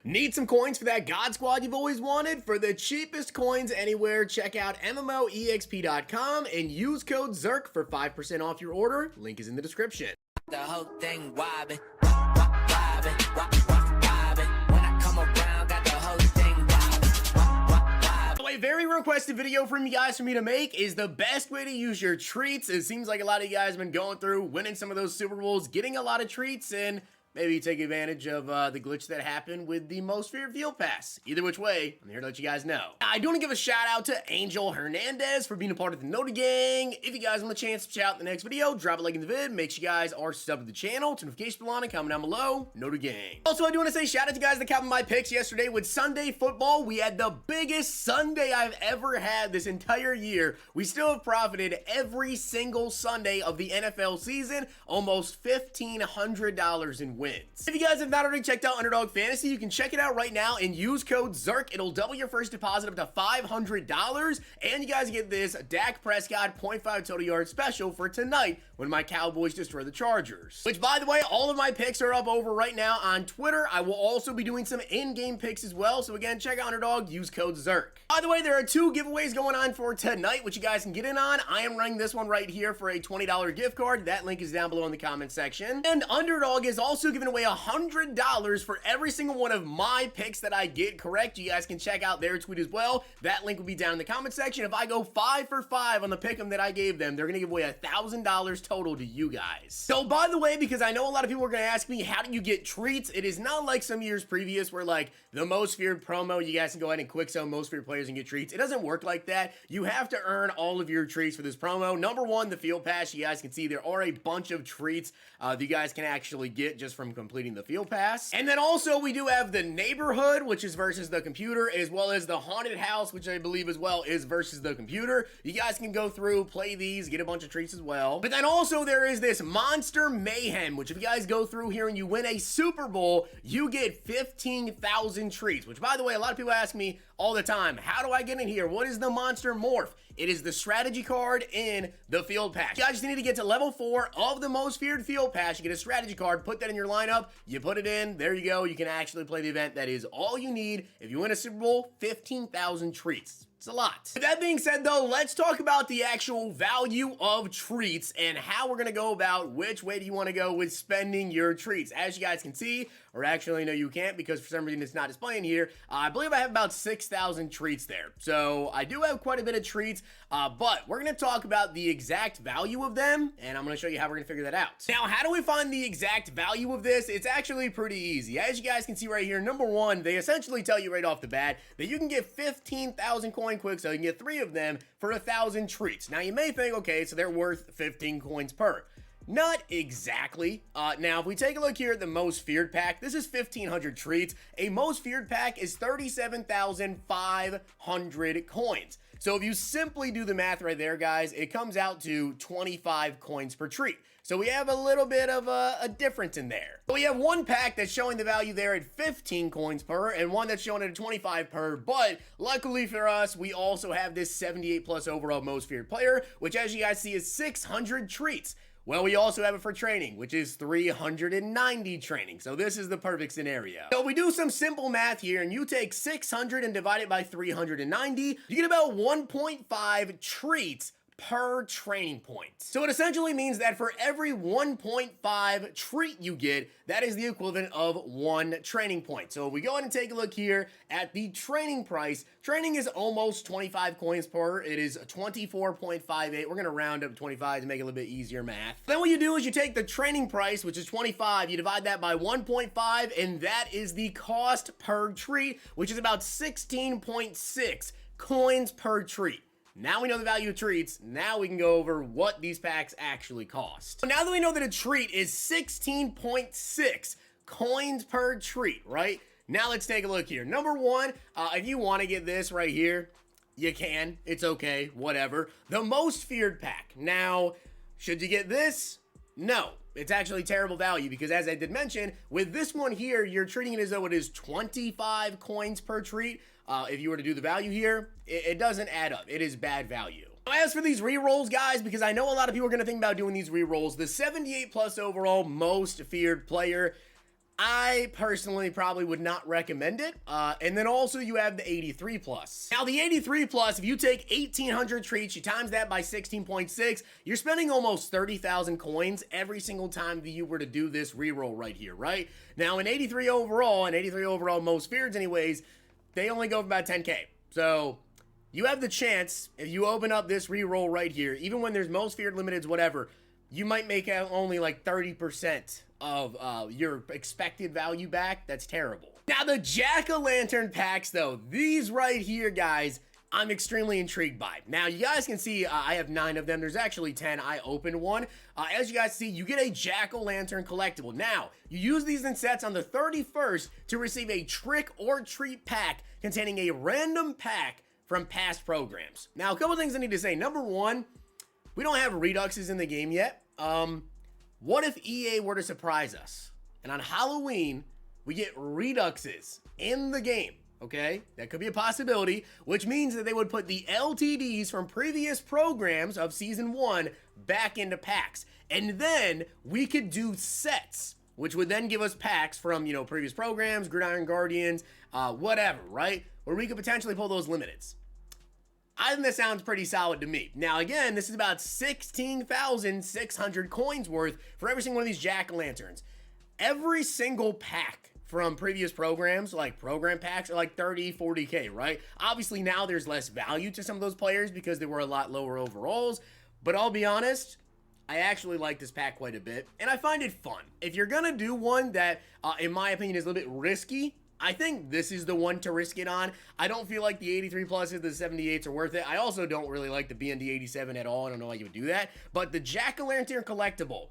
Need some coins for that God Squad you've always wanted? For the cheapest coins anywhere, check out MMOEXP.com and use code ZIRK for 5% off your order. Link is in the description. The whole thing wobbin', wobbin'. When I come around, got the whole thing wobbin'. A very requested video from you guys for me to make is the best way to use your treats. It seems like a lot of you guys have been going through, winning some of those Super Bowls, getting a lot of treats, and maybe take advantage of the glitch that happened with the most feared field pass. Either which way, I'm here to let you guys know. I do want to give a shout out to Angel Hernandez for being a part of the Nota Gang. If you guys want the chance to shout out in the next video, drop a like in the vid. Make sure you guys are subbed to the channel. Notification bell on and comment down below. Nota Gang. Also, I do want to say shout out to you guys that counted my picks yesterday with Sunday football. We had the biggest Sunday I've ever had this entire year. We still have profited every single Sunday of the NFL season, almost $1,500 in wins. If you guys have not already checked out Underdog Fantasy, you can check it out right now and use code ZIRK. It'll double your first deposit up to $500, and you guys get this Dak Prescott 0.5 total yard special for tonight when my Cowboys destroy the Chargers. Which, by the way, all of my picks are up over right now on Twitter. I will also be doing some in-game picks as well, so again, check out Underdog, use code ZIRK. By the way, there are two giveaways going on for tonight, which you guys can get in on. I am running this one right here for a $20 gift card. That link is down below in the comment section. And Underdog is also giving away $100 for every single one of my picks that I get correct. You guys can check out their tweet as well. That link will be down in the comment section. If I go 5 for 5 on the pick'em that I gave them, they're gonna give away $1,000 total to you guys. So by the way, because I know a lot of people are gonna ask me, how do you get treats? It is not like some years previous where like the most feared promo, you guys can go ahead and quick sell most feared players and get treats. It doesn't work like that. You have to earn all of your treats for this promo. Number one, the field pass. You guys can see there are a bunch of treats that you guys can actually get just from completing the field pass. And then also we do have the neighborhood, which is versus the computer, as well as the haunted house, which I believe as well is versus the computer. You guys can go through, play these, get a bunch of treats as well. But then also there is this monster mayhem, which if you guys go through here and you win a Super Bowl, you get 15,000 treats, which by the way, a lot of people ask me all the time, how do I get in here? What is the monster morph? It is the strategy card in the field pass. You guys just need to get to level 4 of the most feared field pass. You get a strategy card, put that in your lineup, you put it in, there you go. You can actually play the event. That is all you need. If you win a Super Bowl, 15,000 treats. It's a lot. With that being said though, let's talk about the actual value of treats and how we're gonna go about which way do you wanna go with spending your treats. As you guys can see, or actually no you can't because for some reason it's not displaying here, I believe I have about 6,000 treats there. So I do have quite a bit of treats, but we're gonna talk about the exact value of them and I'm gonna show you how we're gonna figure that out. Now, how do we find the exact value of this? It's actually pretty easy. As you guys can see right here, number one, they essentially tell you right off the bat that you can get 15,000 coin quick, so you can get 3 of them for 1,000 treats. Now you may think, okay, so they're worth 15 coins per. Not exactly. Now, if we take a look here at the most feared pack, this is 1,500 treats. A most feared pack is 37,500 coins. So if you simply do the math right there, guys, it comes out to 25 coins per treat. So we have a little bit of a difference in there. But we have one pack that's showing the value there at 15 coins per and one that's showing it at 25 per. But luckily for us, we also have this 78 plus overall most feared player, which as you guys see is 600 treats. Well, we also have it for training, which is 390 training. So this is the perfect scenario. So we do some simple math here and you take 600 and divide it by 390, you get about 1.5 treats per training point. So it essentially means that for every 1.5 treat you get, that is the equivalent of 1 training point. So if we go ahead and take a look here at the training price, training is almost 25 coins per. It is 24.58. We're gonna round up 25 to make it a little bit easier math. Then what you do is you take the training price, which is 25, you divide that by 1.5, and that is the cost per treat, which is about 16.6 coins per treat. Now we know the value of treats, now we can go over what these packs actually cost. So now that we know that a treat is 16.6 coins per treat, right? Now let's take a look here. Number one, if you want to get this right here, you can. It's okay, whatever. The most feared pack. Now, should you get this? No. It's actually terrible value because as I did mention, with this one here, you're treating it as though it is 25 coins per treat. If you were to do the value here, it doesn't add up. It is bad value. As for these rerolls, guys, because I know a lot of people are going to think about doing these rerolls, the 78 plus overall most feared player, I personally probably would not recommend it. And then also you have the 83 plus. Now the 83 plus, if you take 1,800 treats, you times that by 16.6, you're spending almost 30,000 coins every single time that you were to do this reroll right here, right? Now in 83 overall, most feareds anyways, they only go for about 10K. So you have the chance, if you open up this reroll right here, even when there's most feared, limiteds, whatever, you might make out only like 30% of your expected value back. That's terrible. Now the jack-o'-lantern packs though, these right here guys, I'm extremely intrigued by. Now you guys can see I have 9 of them. There's actually 10. I opened one. As you guys see, you get a jack-o'-lantern collectible. Now you use these in sets on the 31st to receive a trick or treat pack containing a random pack from past programs. Now a couple things I need to say. Number one, we don't have Reduxes in the game yet. What if EA were to surprise us and on Halloween we get Reduxes in the game? Okay, that could be a possibility, which means that they would put the LTDs from previous programs of Season 1 back into packs. And then we could do sets, which would then give us packs from, you know, previous programs, Gridiron Guardians, whatever, right? Where we could potentially pull those limiteds. I think that sounds pretty solid to me. Now, again, this is about 16,600 coins worth for every single one of these jack-o'-lanterns. Every single pack from previous programs, like program packs, are like 30, 40K, right? Obviously, now there's less value to some of those players because they were a lot lower overalls. But I'll be honest, I actually like this pack quite a bit, and I find it fun. If you're gonna do one that, in my opinion, is a little bit risky, I think this is the one to risk it on. I don't feel like the 83 pluses, the 78s are worth it. I also don't really like the BND 87 at all. I don't know why you would do that. But the jack-o'-lantern collectible,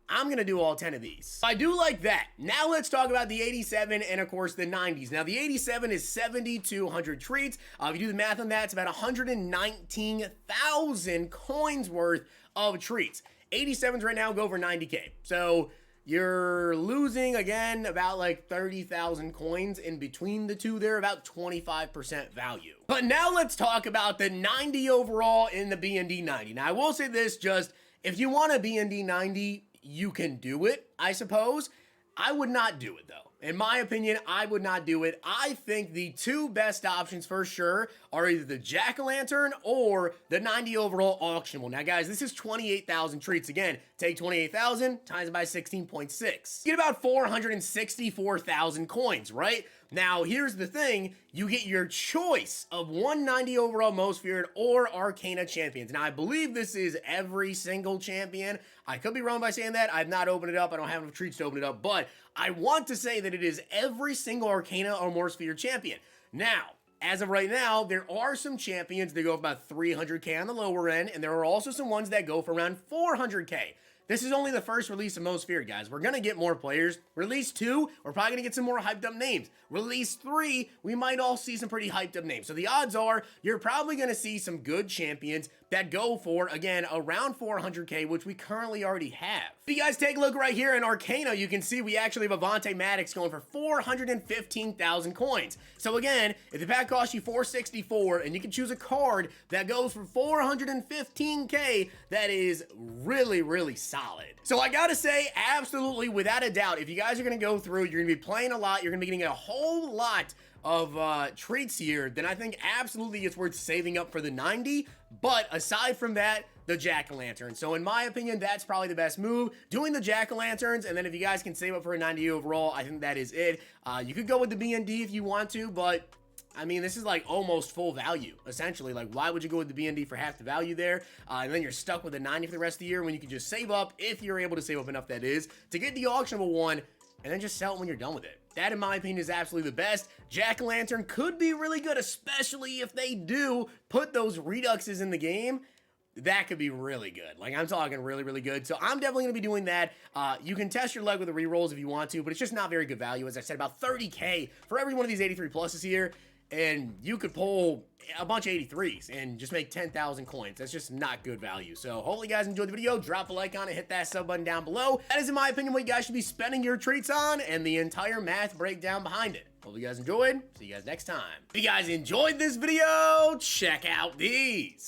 I'm going to do all 10 of these. I do like that. Now let's talk about the 87 and, of course, the 90s. Now, the 87 is 7,200 treats. If you do the math on that, it's about 119,000 coins worth of treats. 87s right now go for 90K. So you're losing, again, about like 30,000 coins in between the two. They're about 25% value. But now let's talk about the 90 overall in the BND 90. Now, I will say this, just if you want a BND 90, you can do it, I suppose. I would not do it, though. In my opinion, I would not do it. I think the two best options for sure are either the jack-o'-lantern or the 90 overall auctionable. Now, guys, this is 28,000 treats. Again, take 28,000 times by 16.6. You get about 464,000 coins, right? Now, here's the thing. You get your choice of 190 overall most feared or Arcana champions. Now, I believe this is every single champion. I could be wrong by saying that. I've not opened it up. I don't have enough treats to open it up. But I want to say that it is every single Arcana or most feared champion. Now, as of right now, there are some champions that go for about 300K on the lower end. And there are also some ones that go for around 400K. This is only the first release of Most Feared, guys. We're going to get more players. Release 2, we're probably going to get some more hyped up names. Release 3, we might all see some pretty hyped up names. So the odds are you're probably going to see some good champions that go for, again, around 400K, which we currently already have. If you guys take a look right here in Arcana, you can see we actually have Avante Maddox going for 415,000 coins. So again, if the pack costs you 464 and you can choose a card that goes for 415K, that is really, really solid. So I gotta say, absolutely, without a doubt, if you guys are gonna go through, you're gonna be playing a lot, you're gonna be getting a whole lot of treats here, then I think absolutely it's worth saving up for the 90. But aside from that, the jack-o'-lantern. So in my opinion, that's probably the best move, doing the jack-o'-lanterns, and then if you guys can save up for a 90 overall, I think that is it. You could go with the BND if you want to, but I mean, this is like almost full value, essentially. Like, why would you go with the BND for half the value there? And then you're stuck with a 90 for the rest of the year when you can just save up, if you're able to save up enough, that is, to get the auctionable one, and then just sell it when you're done with it. That, in my opinion, is absolutely the best. Jack-o'-lantern could be really good, especially if they do put those reduxes in the game. That could be really good. Like, I'm talking really, really good. So I'm definitely going to be doing that. You can test your luck with the rerolls if you want to, but it's just not very good value. As I said, about 30K for every one of these 83 pluses here. And you could pull a bunch of 83s and just make 10,000 coins. That's just not good value. So hopefully you guys enjoyed the video. Drop a like on it. Hit that sub button down below. That is, in my opinion, what you guys should be spending your treats on and the entire math breakdown behind it. Hope you guys enjoyed. See you guys next time. If you guys enjoyed this video, check out these.